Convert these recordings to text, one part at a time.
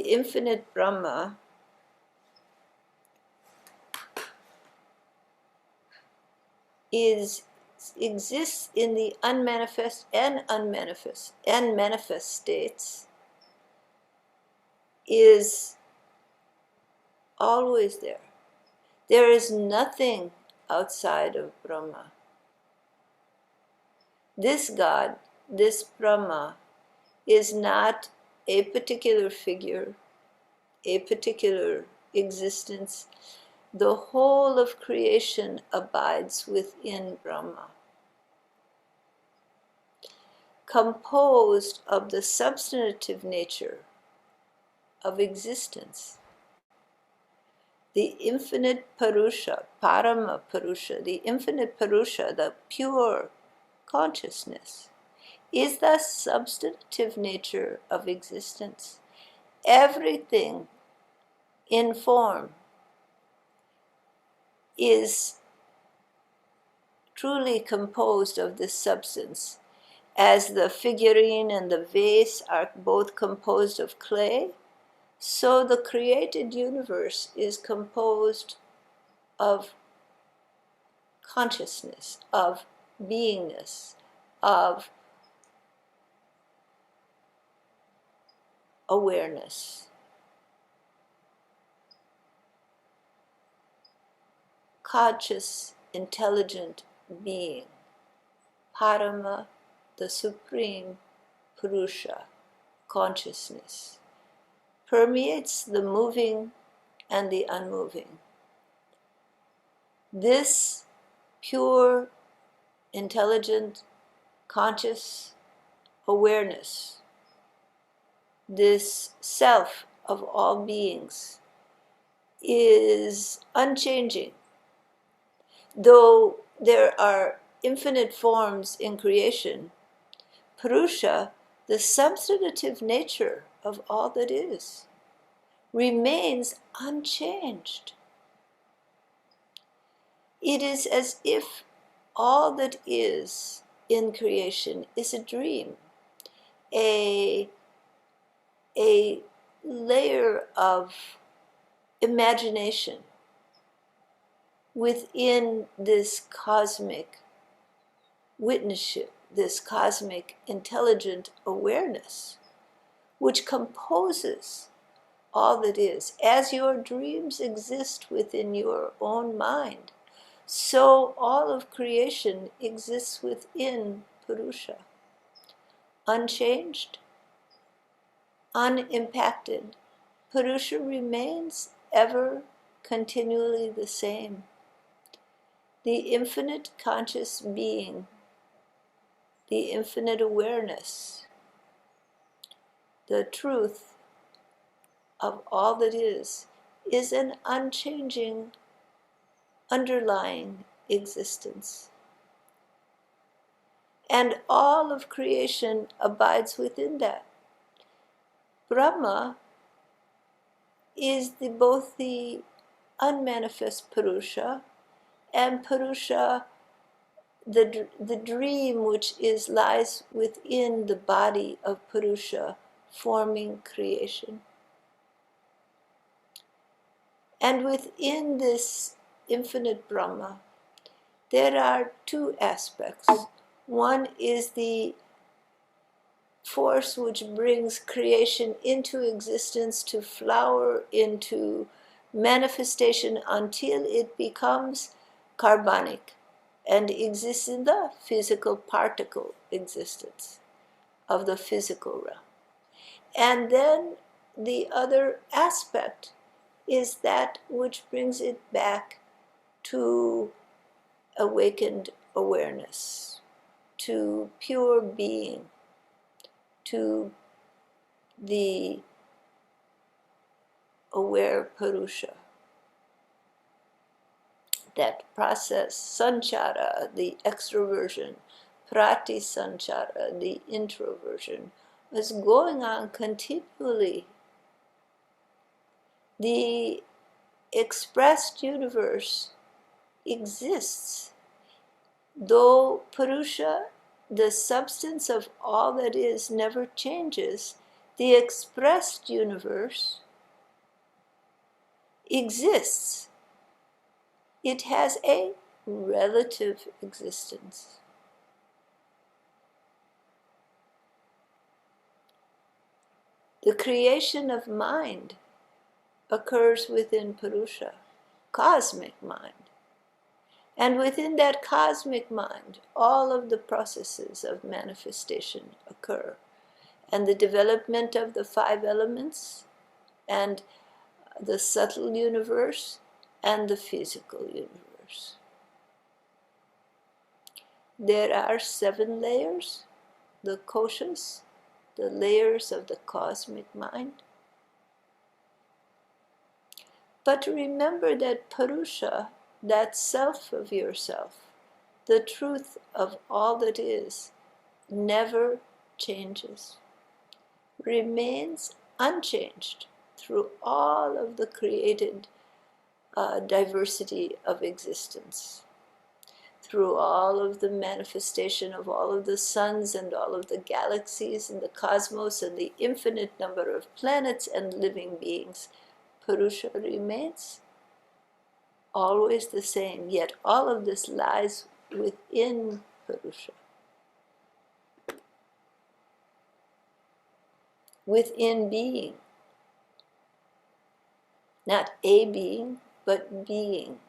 infinite Brahma exists in the unmanifest and manifest states, is always there. There is nothing outside of Brahma. This God, this Brahma, is not a particular figure, a particular existence. The whole of creation abides within Brahma, composed of the substantive nature of existence. The infinite Purusha, Parama Purusha, the infinite Purusha, the pure consciousness, is the substantive nature of existence. Everything in form is truly composed of this substance. As the figurine and the vase are both composed of clay, so the created universe is composed of consciousness, of beingness, of awareness. Conscious, intelligent being. Parama, the supreme Purusha, consciousness, permeates the moving and the unmoving. This pure, intelligent, conscious awareness, this self of all beings, is unchanging. Though there are infinite forms in creation, Purusha, the substantive nature of all that is, remains unchanged. It is as if all that is in creation is a dream, a layer of imagination within this cosmic witnessship, this cosmic intelligent awareness, which composes all that is. As your dreams exist within your own mind, so all of creation exists within Purusha, unchanged, unimpacted. Purusha remains ever continually the same. The infinite conscious being, the infinite awareness, the truth of all that is an unchanging, underlying existence. And all of creation abides within that. Brahma is both the unmanifest Purusha and Purusha, the dream which lies within the body of Purusha, forming creation. And within this infinite Brahma, there are two aspects. One is the force which brings creation into existence to flower into manifestation until it becomes carbonic and exists in the physical particle existence of the physical realm. And then the other aspect is that which brings it back to awakened awareness, to pure being, to the aware Purusha. That process, sanchara, the extroversion, prati sanchara, the introversion, is going on continually. The expressed universe exists, though Purusha, the substance of all that is, never changes. The expressed universe exists. It has a relative existence. The creation of mind occurs within Purusha, cosmic mind. And within that cosmic mind, all of the processes of manifestation occur. And the development of the 5 elements, and the subtle universe, and the physical universe. There are 7 layers, the koshas, the layers of the cosmic mind. But remember that Purusha, that self of yourself, the truth of all that is, never changes, remains unchanged through all of the created diversity of existence, through all of the manifestation of all of the suns and all of the galaxies and the cosmos and the infinite number of planets and living beings. Purusha remains always the same, yet all of this lies within Purusha, within being. Not a being, but being.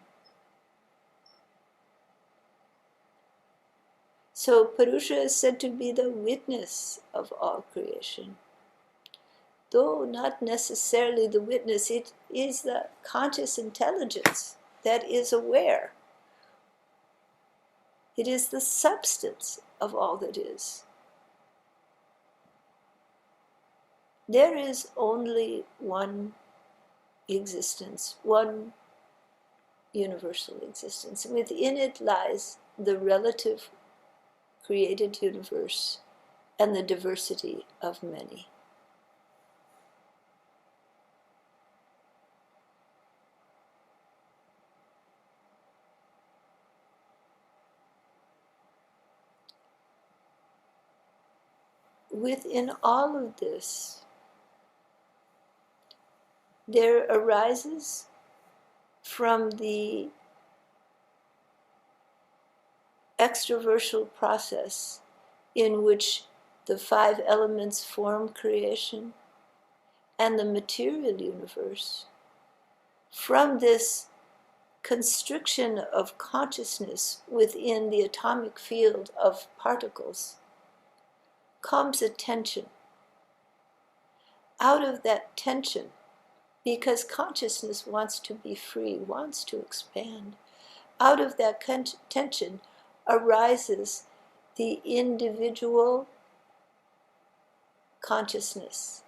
So Purusha is said to be the witness of all creation. Though not necessarily the witness, it is the conscious intelligence that is aware. It is the substance of all that is. There is only one existence, one universal existence. Within it lies the relative created universe and the diversity of many. Within all of this, there arises from the extraversal process in which the 5 elements form creation and the material universe. From this constriction of consciousness within the atomic field of particles comes a tension. Out of that tension, because consciousness wants to be free, wants to expand, out of that tension arises the individual consciousness,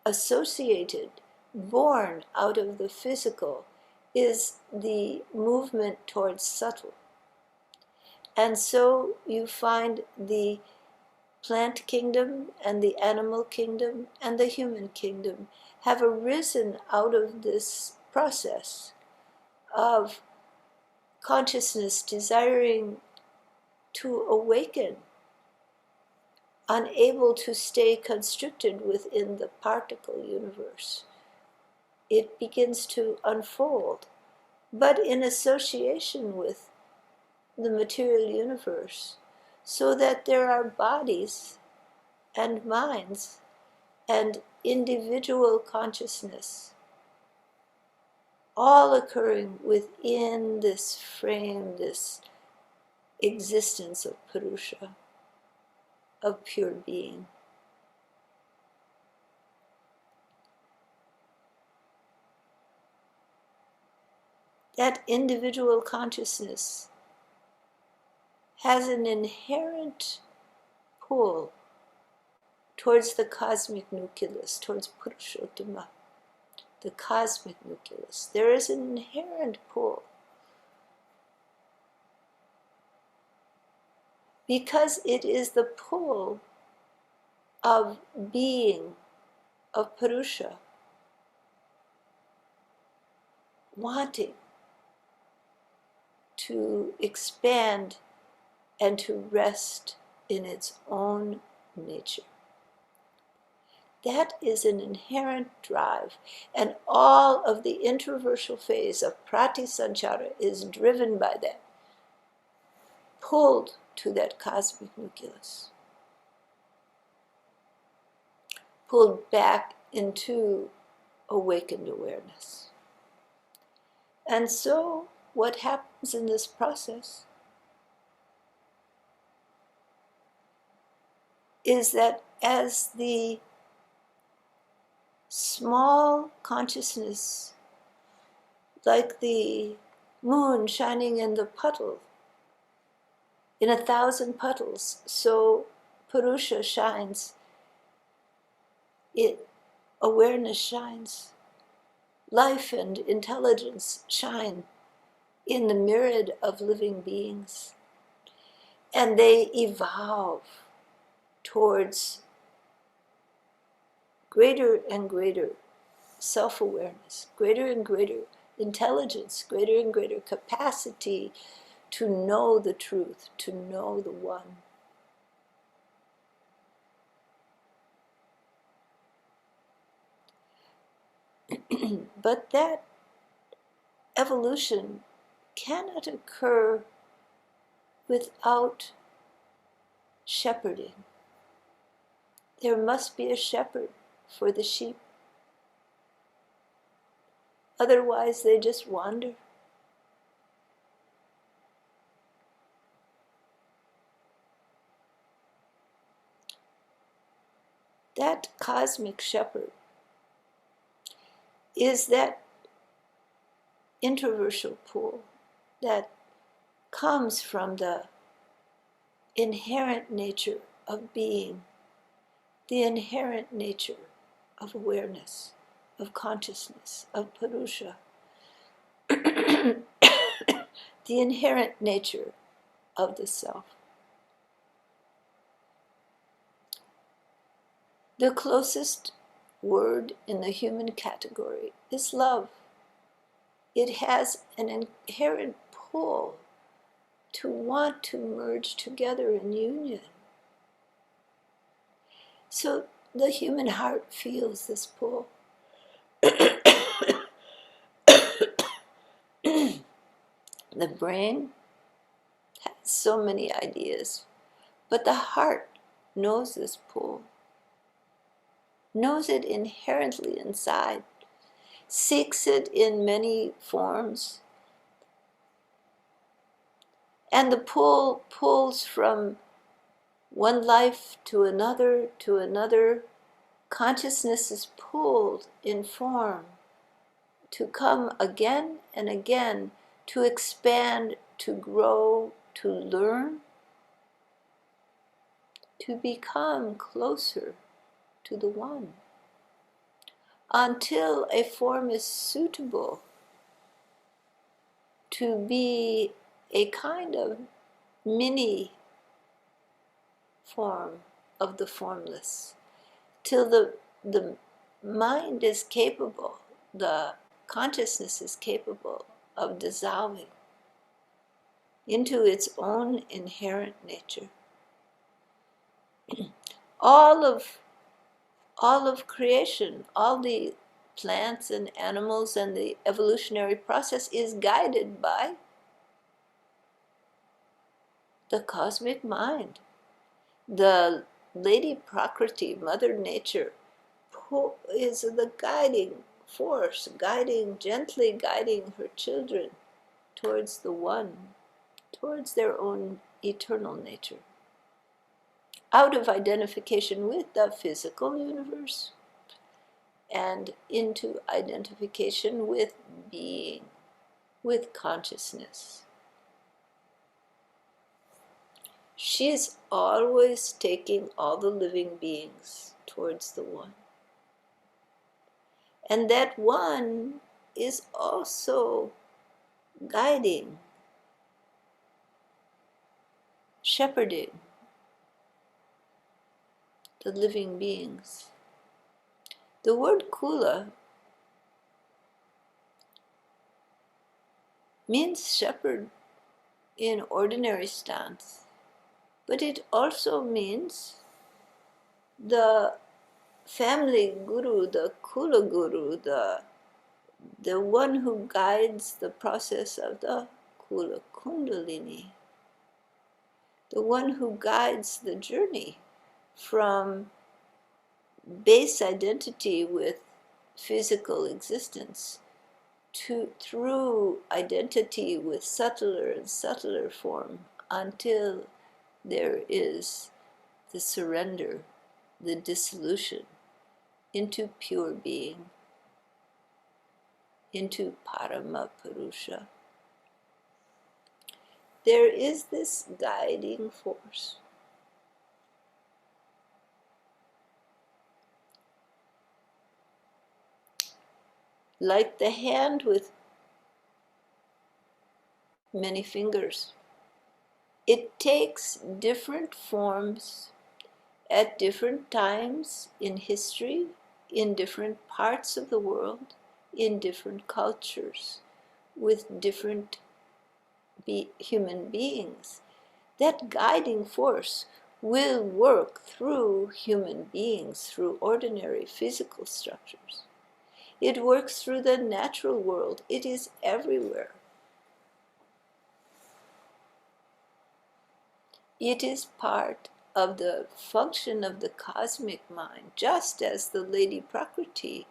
associated, born out of the physical, is the movement towards subtle. And so you find the plant kingdom and the animal kingdom and the human kingdom have arisen out of this process of consciousness desiring to awaken, unable to stay constricted within the particle universe. It begins to unfold, but in association with the material universe, so that there are bodies and minds and individual consciousness all occurring within this frame, this existence of Purusha, of pure being. That individual consciousness has an inherent pull towards the cosmic nucleus, towards Purushottama, the cosmic nucleus. There is an inherent pull. Because it is the pull of being, of Purusha, wanting to expand and to rest in its own nature. That is an inherent drive. And all of the introversial phase of prati-sanchara is driven by that, pulled to that cosmic nucleus, pulled back into awakened awareness. And so what happens in this process is that as the small consciousness, like the moon shining in the puddle, in 1,000 puddles, so Purusha shines, awareness shines, life and intelligence shine in the myriad of living beings. And they evolve towards greater and greater self-awareness, greater and greater intelligence, greater and greater capacity to know the truth, to know the one. But that evolution cannot occur without shepherding. There must be a shepherd for the sheep. Otherwise, they just wander. That cosmic shepherd is that introversial pool that comes from the inherent nature of being, the inherent nature of awareness, of consciousness, of Purusha, the inherent nature of the self. The closest word in the human category is love. It has an inherent pull to want to merge together in union. So the human heart feels this pull. The brain has so many ideas, but the heart knows this pull, knows it inherently inside, seeks it in many forms. And the pull pulls from one life to another to another. Consciousness is pulled in form to come again and again, to expand, to grow, to learn, to become closer to the one, until a form is suitable to be a kind of mini form of the formless, till the mind is capable, the consciousness is capable of dissolving into its own inherent nature. All of creation, all the plants and animals and the evolutionary process is guided by the cosmic mind. The Lady Prakriti, Mother Nature, is the guiding force, gently guiding her children towards the one, towards their own eternal nature, out of identification with the physical universe and into identification with being, with consciousness. She is always taking all the living beings towards the one. And that one is also guiding, shepherding the living beings. The word kula means shepherd in ordinary stance, but it also means the family guru, the Kula guru, the one who guides the process of the Kula Kundalini, the one who guides the journey from base identity with physical existence to through identity with subtler and subtler form until there is the surrender, the dissolution into pure being, into Parama Purusha. There is this guiding force. Like the hand with many fingers. It takes different forms at different times in history, in different parts of the world, in different cultures, with different human beings. That guiding force will work through human beings, through ordinary physical structures. It works through the natural world. It is everywhere. It is part of the function of the cosmic mind, just as the Lady Prakriti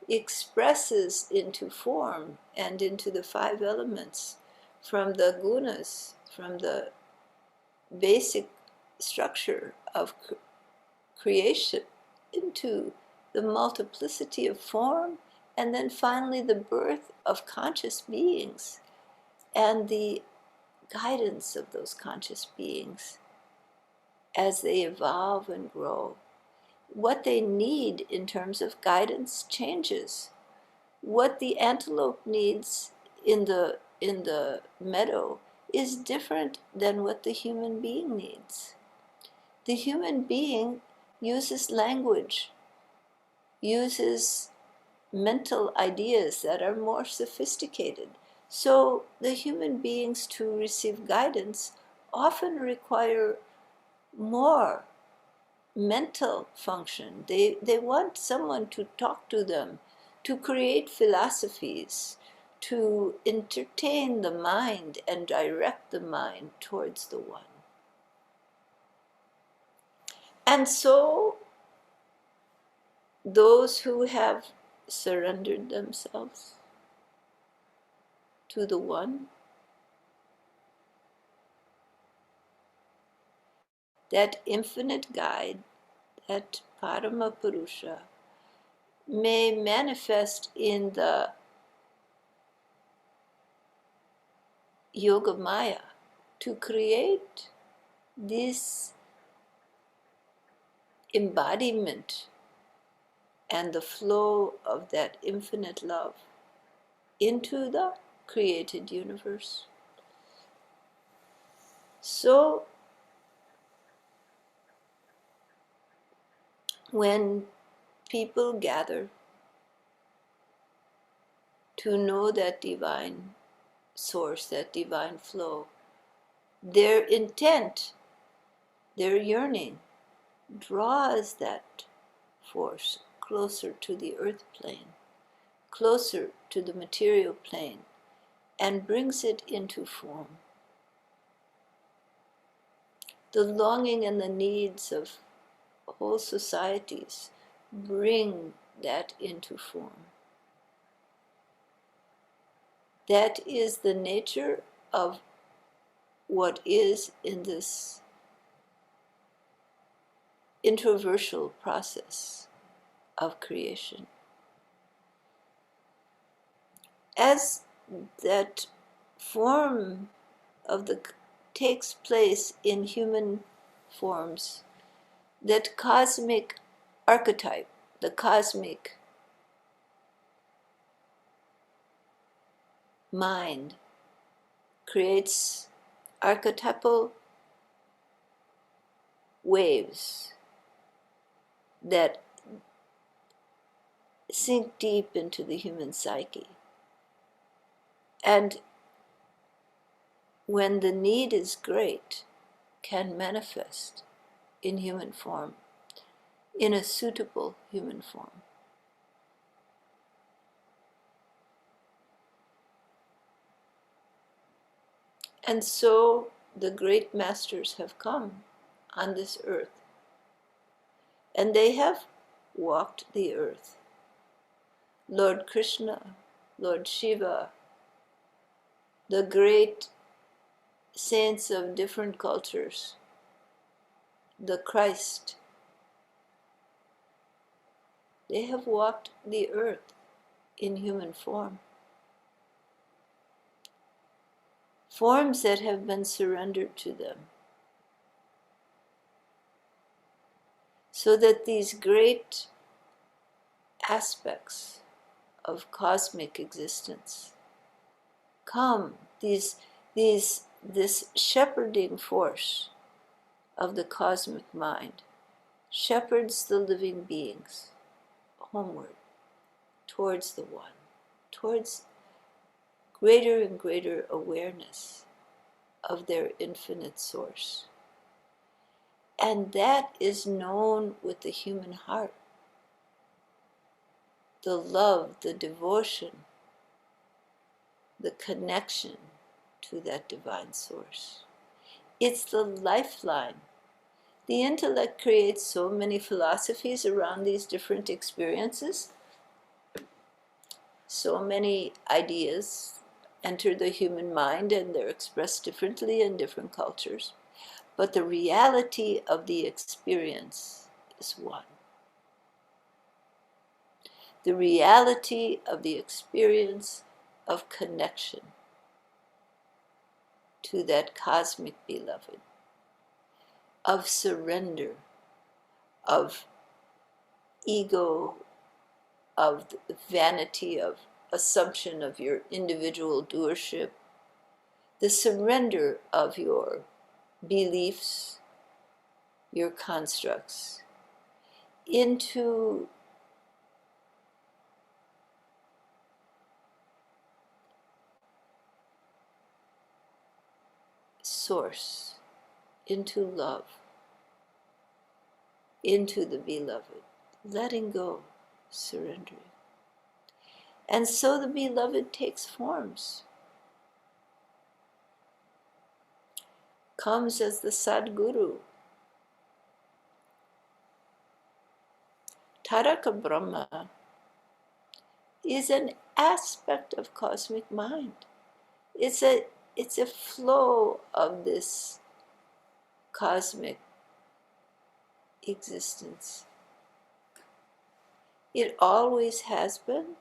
expresses into form and into the 5 elements from the gunas, from the basic structure of creation into the multiplicity of form, and then finally the birth of conscious beings and the guidance of those conscious beings as they evolve and grow. What they need in terms of guidance changes. What the antelope needs in the meadow is different than what the human being needs. The human being uses language, uses mental ideas that are more sophisticated. So the human beings to receive guidance often require more mental function. They want someone to talk to them, to create philosophies, to entertain the mind and direct the mind towards the one. And so those who have surrendered themselves to the one, that infinite guide, that Parama Purusha, may manifest in the Yoga Maya to create this embodiment and the flow of that infinite love into the created universe. So when people gather to know that divine source, that divine flow, their intent, their yearning draws that force closer to the earth plane, closer to the material plane, and brings it into form. The longing and the needs of whole societies bring that into form. That is the nature of what is in this introversial process of creation. As that form of the takes place in human forms, that cosmic archetype, the cosmic mind, creates archetypal waves that sink deep into the human psyche. And when the need is great, can manifest in human form. in a suitable human form. And so the great masters have come on this earth, and they have walked the earth. Lord Krishna, Lord Shiva, the great saints of different cultures, the Christ, they have walked the earth in human form. Forms that have been surrendered to them, so that these great aspects of cosmic existence come, this shepherding force of the cosmic mind shepherds the living beings homeward, towards the One, towards greater and greater awareness of their infinite source. And that is known with the human heart. The love, the devotion, the connection to that divine source. It's the lifeline. The intellect creates so many philosophies around these different experiences. So many ideas enter the human mind, and they're expressed differently in different cultures. But the reality of the experience is one. The reality of the experience of connection to that cosmic beloved, of surrender, of ego, of vanity, of assumption of your individual doership, the surrender of your beliefs, your constructs, into source, into love, into the beloved, letting go, surrendering. And so the beloved takes forms, comes as the Sadguru. Taraka Brahma is an aspect of cosmic mind. It's a flow of this cosmic existence. It always has been,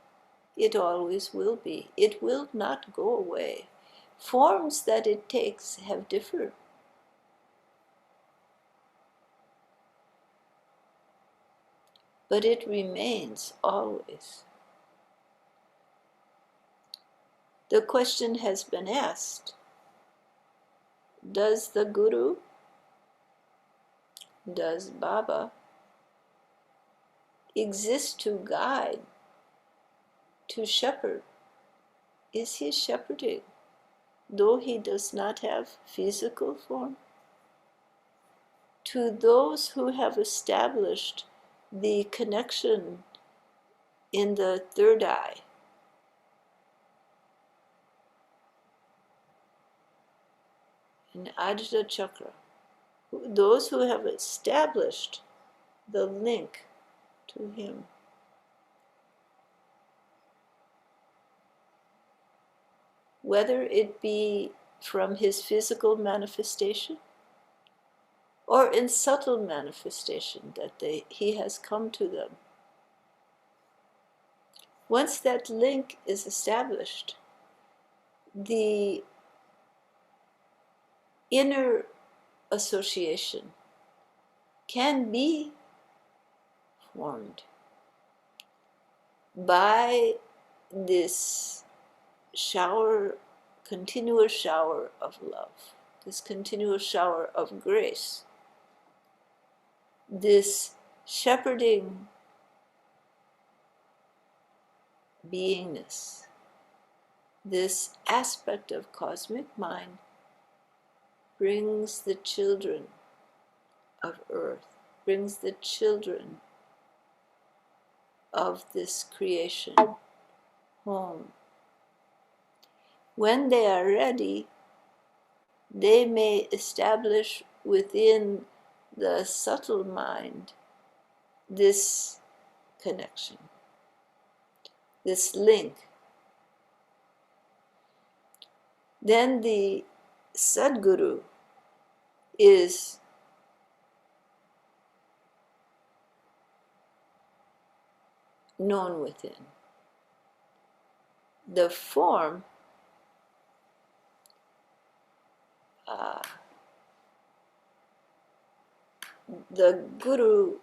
it always will be. It will not go away. Forms that it takes have differed. But it remains always. The question has been asked, does the Guru, does Baba exist to guide, to shepherd? Is he shepherding, though he does not have physical form? To those who have established the connection in the third eye, in Ajna Chakra, those who have established the link to him, whether it be from his physical manifestation or in subtle manifestation that he has come to them. Once that link is established, the inner association can be formed by this shower, continuous shower of love, this continuous shower of grace, this shepherding beingness, this aspect of cosmic mind brings the children of earth, brings the children of this creation home. When they are ready, they may establish within the subtle mind this connection, this link. Then the Sadguru is known within. The form the Guru,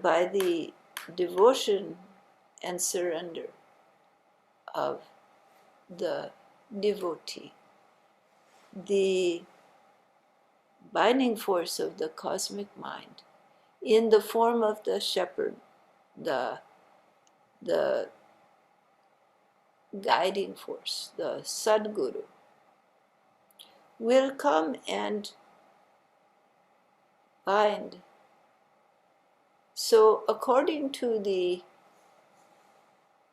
by the devotion and surrender of the devotee, the binding force of the cosmic mind, in the form of the shepherd, the guiding force, the Sadguru, will come and bind. So according to the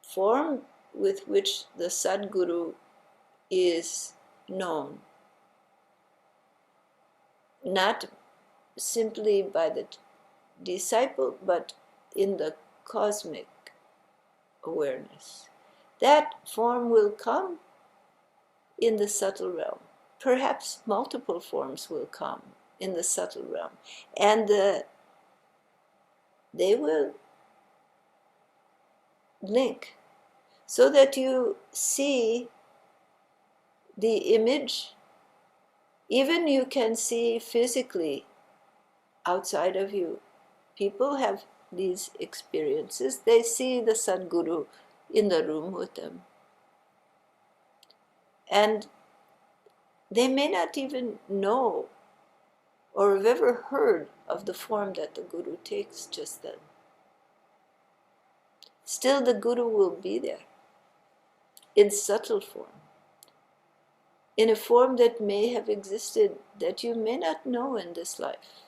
form with which the Sadguru is known, not simply by the disciple, but in the cosmic awareness, that form will come in the subtle realm. Perhaps multiple forms will come in the subtle realm, and they will link so that you see the image. Even you can see physically outside of you. People have these experiences. They see the Sadguru in the room with them. And they may not even know or have ever heard of the form that the Guru takes just then. Still, the Guru will be there in subtle form, in a form that may have existed that you may not know in this life.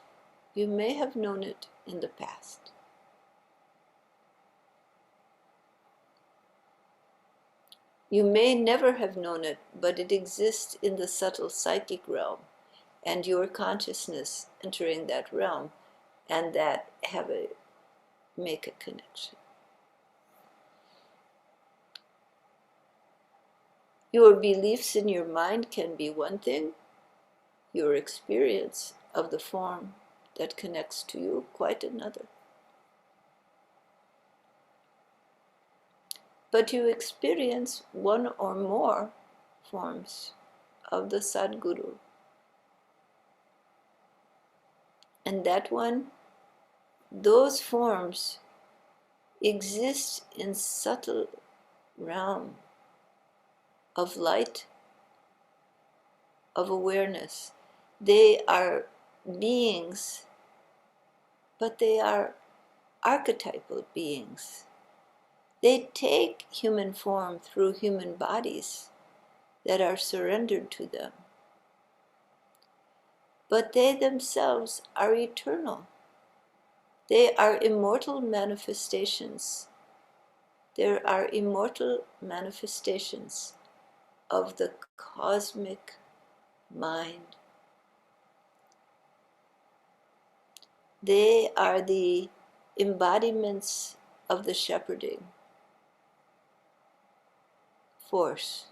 You may have known it in the past. You may never have known it, but it exists in the subtle psychic realm, and your consciousness entering that realm, and that make a connection. Your beliefs in your mind can be one thing, your experience of the form that connects to you quite another. But you experience one or more forms of the Sadguru. And that one, those forms exist in subtle realm of light, of awareness. They are beings, but they are archetypal beings. They take human form through human bodies that are surrendered to them. But they themselves are eternal. They are immortal manifestations. There are immortal manifestations of the cosmic mind. They are the embodiments of the shepherding force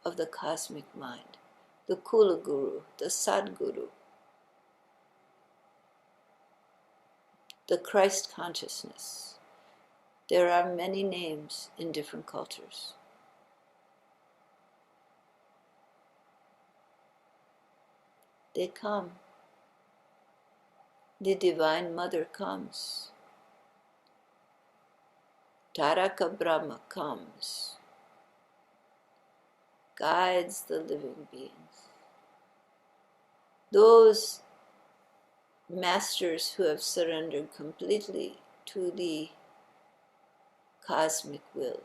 of the cosmic mind, the Kula Guru, the Sadguru, the Christ consciousness. There are many names in different cultures. They come. The Divine Mother comes. Taraka Brahma comes, guides the living beings. Those masters who have surrendered completely to the cosmic will,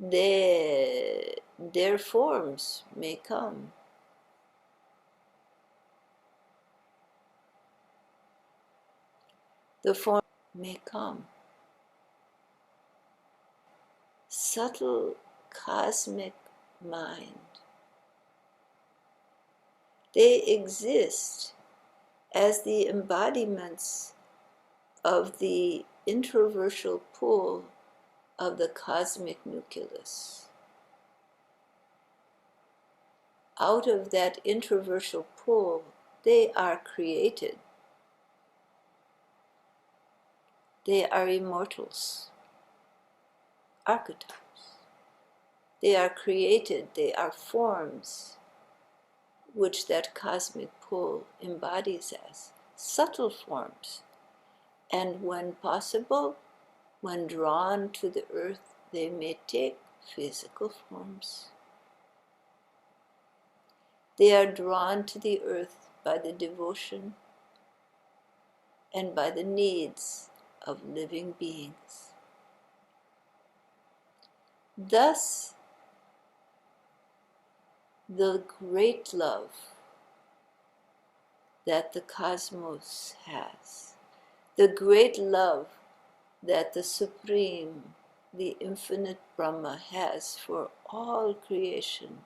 their forms may come. The form may come. subtle cosmic mind. They exist as the embodiments of the introversial pull of the cosmic nucleus. Out of that introversial pull, they are created. They are immortals, archetypes. They are created, they are forms which that cosmic pull embodies as subtle forms. And when possible, when drawn to the earth, they may take physical forms. They are drawn to the earth by the devotion and by the needs of living beings. Thus, the great love that the cosmos has, the great love that the Supreme, the Infinite Brahma has for all creation,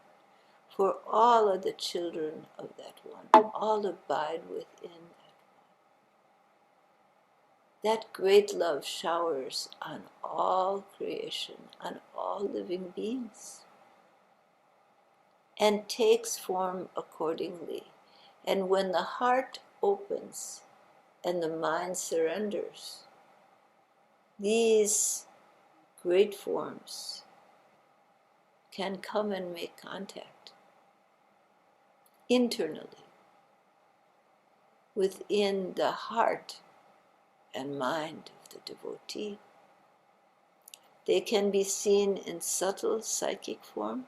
for all of the children of that one, all abide within that great love showers on all creation, on all living beings, and takes form accordingly. And when the heart opens and the mind surrenders, these great forms can come and make contact internally within the heart and mind of the devotee. They can be seen in subtle psychic form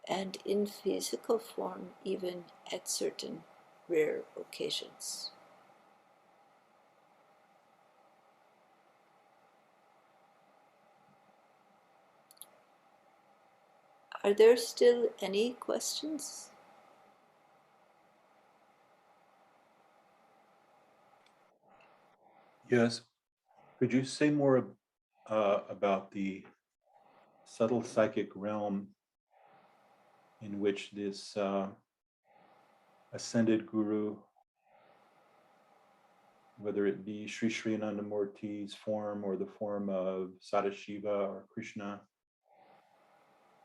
and in physical form, even at certain rare occasions. Are there still any questions? Yes. Could you say more about the subtle psychic realm in which this ascended guru, whether it be Shrii Shrii Anandamurti's form or the form of Sadashiva or Krishna,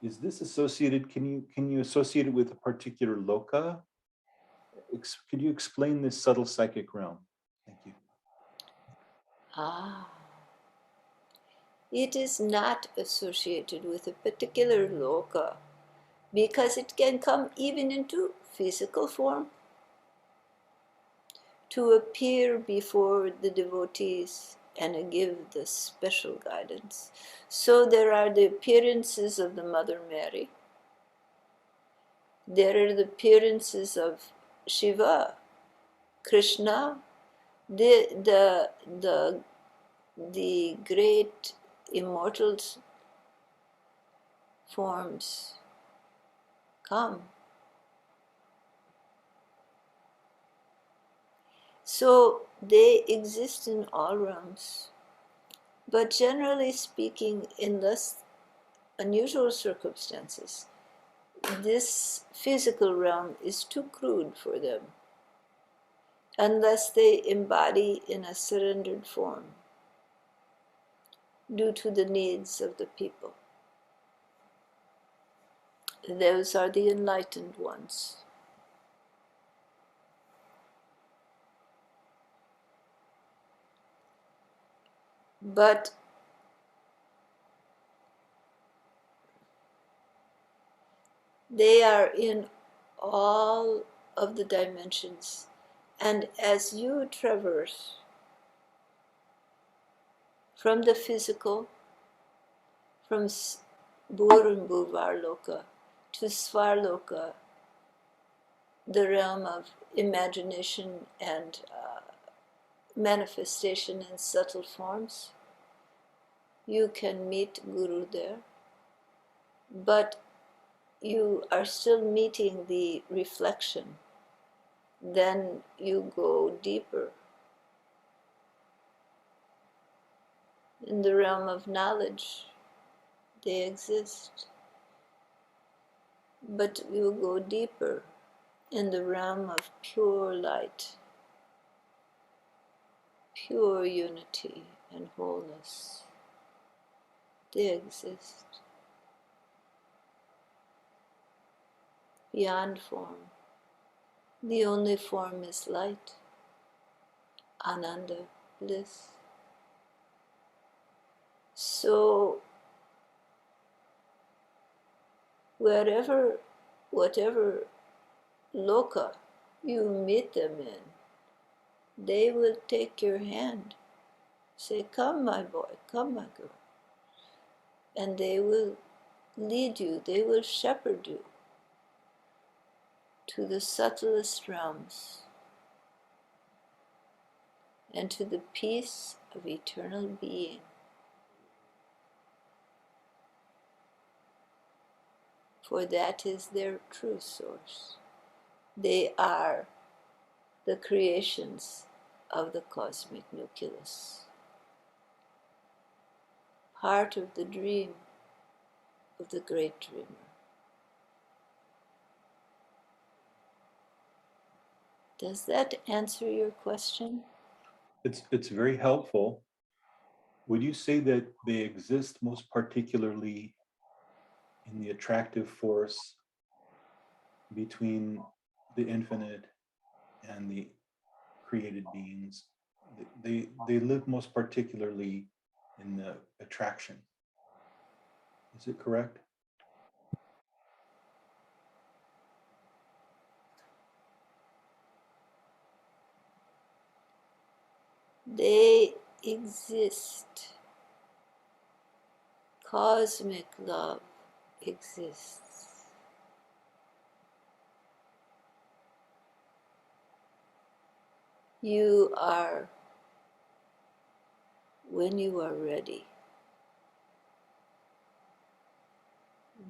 is this associated? Can you associate it with a particular loka? Could you explain this subtle psychic realm? Thank you. It is not associated with a particular loka because it can come even into physical form to appear before the devotees and give the special guidance. So there are the appearances of the Mother Mary. There are the appearances of Shiva, Krishna, the great immortal forms come. So they exist in all realms. But generally speaking, in less unusual circumstances, this physical realm is too crude for them unless they embody in a surrendered form due to the needs of the people. Those are the enlightened ones. But they are in all of the dimensions. And as you traverse from the physical, from Bur and Burvar Loka to Svarloka, the realm of imagination and manifestation in subtle forms, you can meet Guru there, but you are still meeting the reflection. Then you go deeper in the realm of knowledge. They exist. But we will go deeper in the realm of pure light, pure unity and wholeness. They exist beyond form. The only form is light, Ananda, bliss. So, whatever loka you meet them in, they will take your hand, say, "Come, my boy, come, my girl." And they will lead you, they will shepherd you to the subtlest realms and to the peace of eternal being. For that is their true source. They are the creations of the cosmic nucleus, part of the dream of the great dreamer. Does that answer your question? It's very helpful. Would you say that they exist most particularly in the attractive force between the infinite and the created beings? They live most particularly in the attraction. Is it correct? They exist. Cosmic love exists. You are, when you are ready,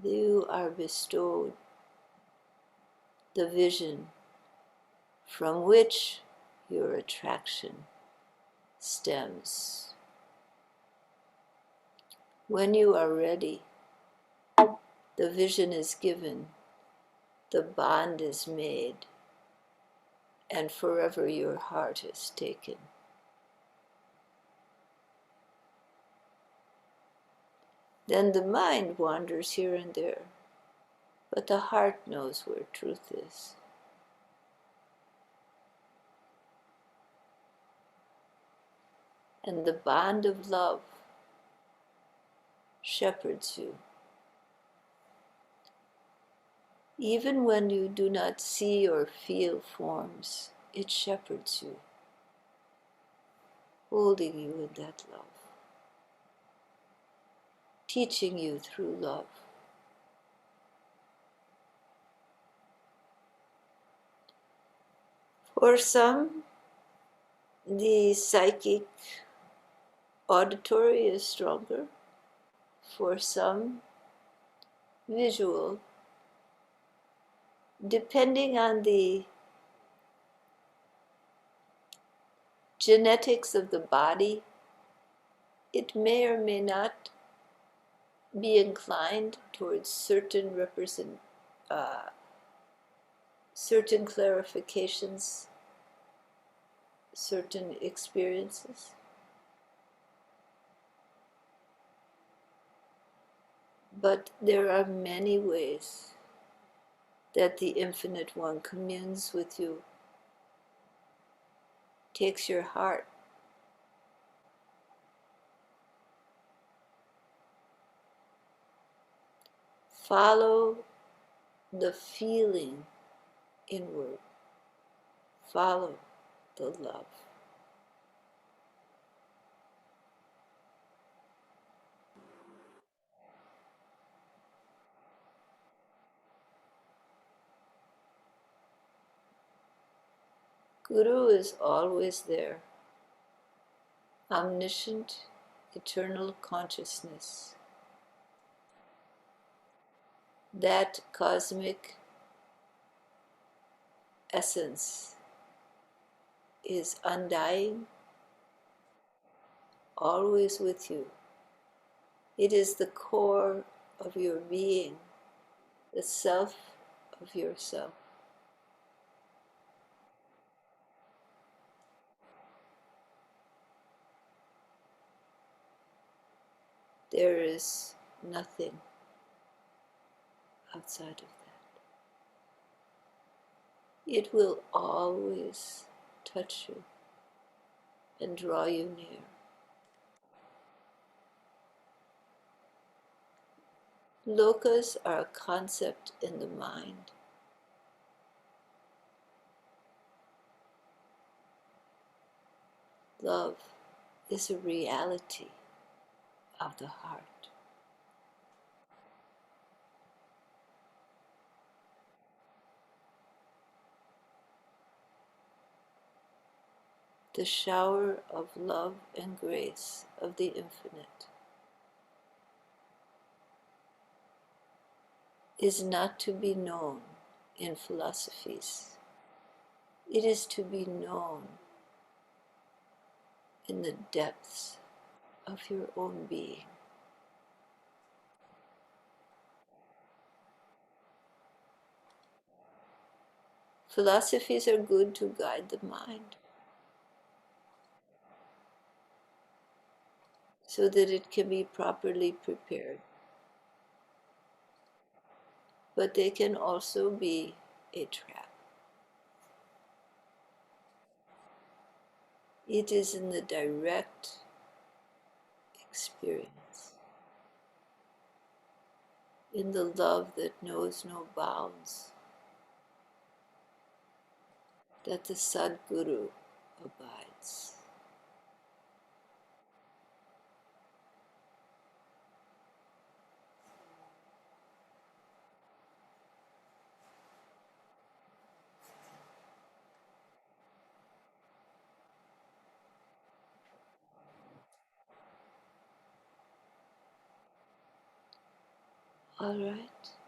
you are bestowed the vision from which your attraction stems. When you are ready, the vision is given, the bond is made, and forever your heart is taken. Then the mind wanders here and there, but the heart knows where truth is. And the bond of love shepherds you. Even when you do not see or feel forms, it shepherds you, holding you in that love, teaching you through love. For some, the psychic auditory is stronger. For some, visual. Depending on the genetics of the body, it may or may not be inclined towards certain certain clarifications, certain experiences. But there are many ways that the Infinite One communes with you, takes your heart. Follow the feeling inward. Follow the love. Guru is always there, omniscient, eternal consciousness. That cosmic essence is undying, always with you, It is the core of your being, the self of yourself. There is nothing outside of that. It will always touch you and draw you near. Lokas are a concept in the mind. Love is a reality of the heart. The shower of love and grace of the infinite is not to be known in philosophies. It is to be known in the depths of your own being. Philosophies are good to guide the mind so that it can be properly prepared. But they can also be a trap. It is in the direct experience, in the love that knows no bounds, that the Sadguru abides. All right.